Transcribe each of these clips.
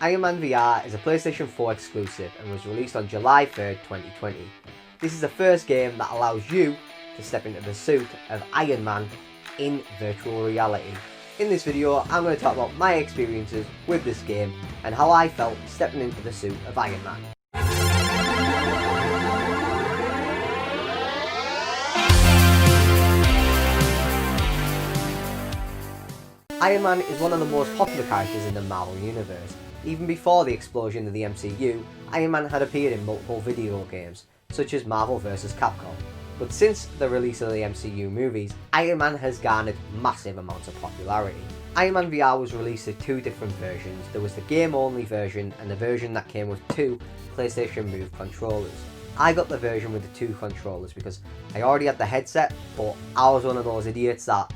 Iron Man VR is a PlayStation 4 exclusive and was released on July 3rd, 2020. This is the first game that allows you to step into the suit of Iron Man in virtual reality. In this video, I'm going to talk about my experiences with this game and how I felt stepping into the suit of Iron Man. Iron Man is one of the most popular characters in the Marvel Universe. Even before the explosion of the MCU, Iron Man had appeared in multiple video games, such as Marvel vs. Capcom. But since the release of the MCU movies, Iron Man has garnered massive amounts of popularity. Iron Man VR was released in two different versions. There was the game-only version and the version that came with two PlayStation Move controllers. I got the version with the two controllers because I already had the headset, but I was one of those idiots that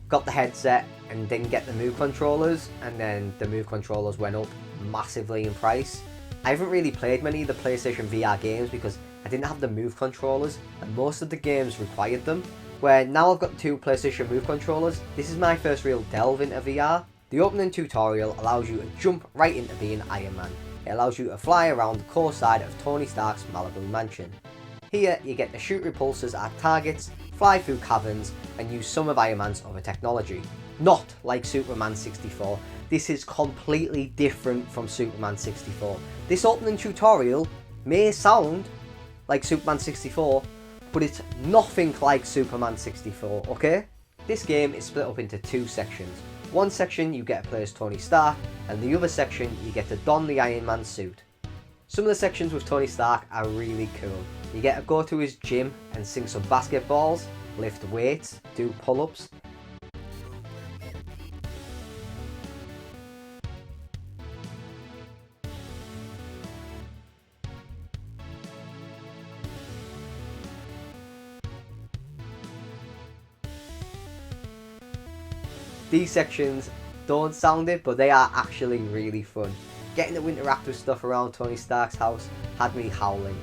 got the headset and didn't get the Move controllers, and then the Move controllers went up massively in price. I haven't really played many of the PlayStation VR games because I didn't have the Move controllers, and most of the games required them. Where now I've got two PlayStation Move controllers, this is my first real delve into VR. The opening tutorial allows you to jump right into being Iron Man. It allows you to fly around the core side of Tony Stark's Malibu mansion. Here you get to shoot repulsors at targets, fly through caverns, and use some of Iron Man's other technology. Not like Superman 64. This is completely different from Superman 64. This opening tutorial may sound like Superman 64, but it's nothing like Superman 64, okay? This game is split up into two sections. One section you get to play as Tony Stark, and the other section you get to don the Iron Man suit. Some of the sections with Tony Stark are really cool. You get to go to his gym and sing some basketballs, lift weights, do pull-ups. These sections don't sound it, but they are actually really fun. Getting to interact with stuff around Tony Stark's house had me howling.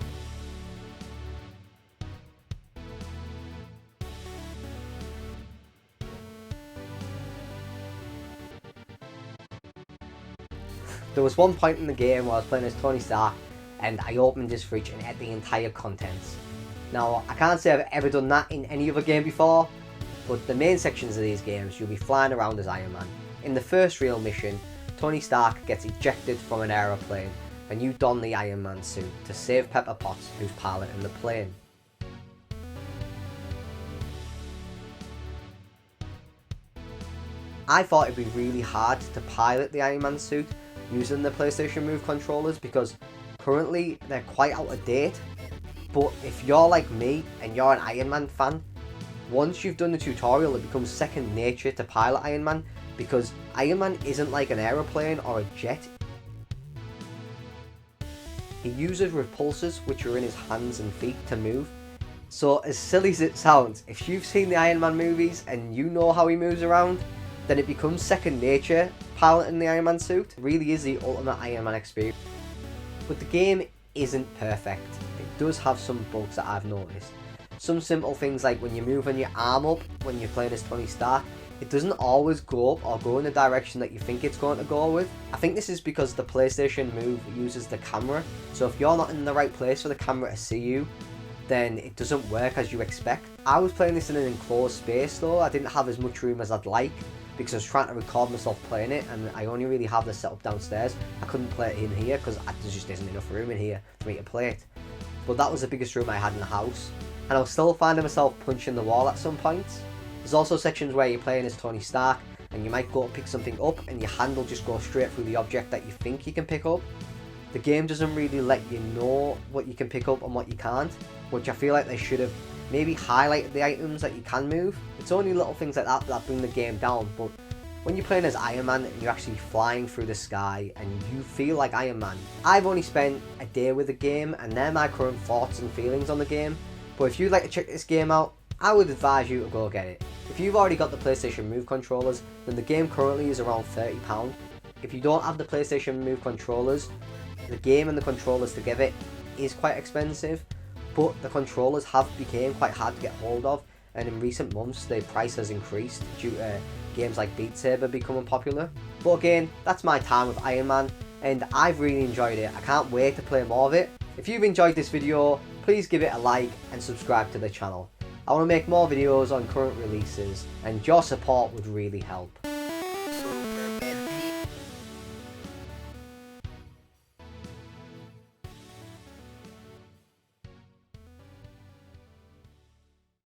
There was one point in the game where I was playing as Tony Stark and I opened his fridge and ate the entire contents. Now, I can't say I've ever done that in any other game before, but the main sections of these games you'll be flying around as Iron Man. In the first real mission, Tony Stark gets ejected from an aeroplane and you don the Iron Man suit to save Pepper Potts, who's piloting the plane. I thought it'd be really hard to pilot the Iron Man suit using the PlayStation Move controllers because currently they're quite out of date. But if you're like me and you're an Iron Man fan, once you've done the tutorial it becomes second nature to pilot Iron Man because Iron Man isn't like an aeroplane or a jet. He uses repulsors which are in his hands and feet to move. So as silly as it sounds, if you've seen the Iron Man movies and you know how he moves around, then it becomes second nature piloting the Iron Man suit. It really is the ultimate Iron Man experience. But the game isn't perfect. It does have some bugs that I've noticed. Some simple things like when you're moving your arm up when you're playing as Tony Stark, it doesn't always go up or go in the direction that you think it's going to go with. I think this is because the PlayStation Move uses the camera, so if you're not in the right place for the camera to see you, then it doesn't work as you expect. I was playing this in an enclosed space though. I didn't have as much room as I'd like because I was trying to record myself playing it and I only really have the setup downstairs. I couldn't play it in here because there just isn't enough room in here for me to play it. But that was the biggest room I had in the house. And I was still finding myself punching the wall at some points. There's also sections where you're playing as Tony Stark and you might go to pick something up and your hand will just go straight through the object that you think you can pick up. The game doesn't really let you know what you can pick up and what you can't, which I feel like they should have maybe highlighted the items that you can move. It's only little things like that that bring the game down, but when you're playing as Iron Man and you're actually flying through the sky and you feel like Iron Man. I've only spent a day with the game and they're my current thoughts and feelings on the game. But if you'd like to check this game out, I would advise you to go get it. If you've already got the PlayStation Move controllers, then the game currently is around £30. If you don't have the PlayStation Move controllers, the game and the controllers together is quite expensive, but the controllers have become quite hard to get hold of, and in recent months the price has increased due to games like Beat Saber becoming popular. But again, that's my time with Iron Man, and I've really enjoyed it. I can't wait to play more of it. If you've enjoyed this video, please give it a like and subscribe to the channel. I want to make more videos on current releases, and your support would really help.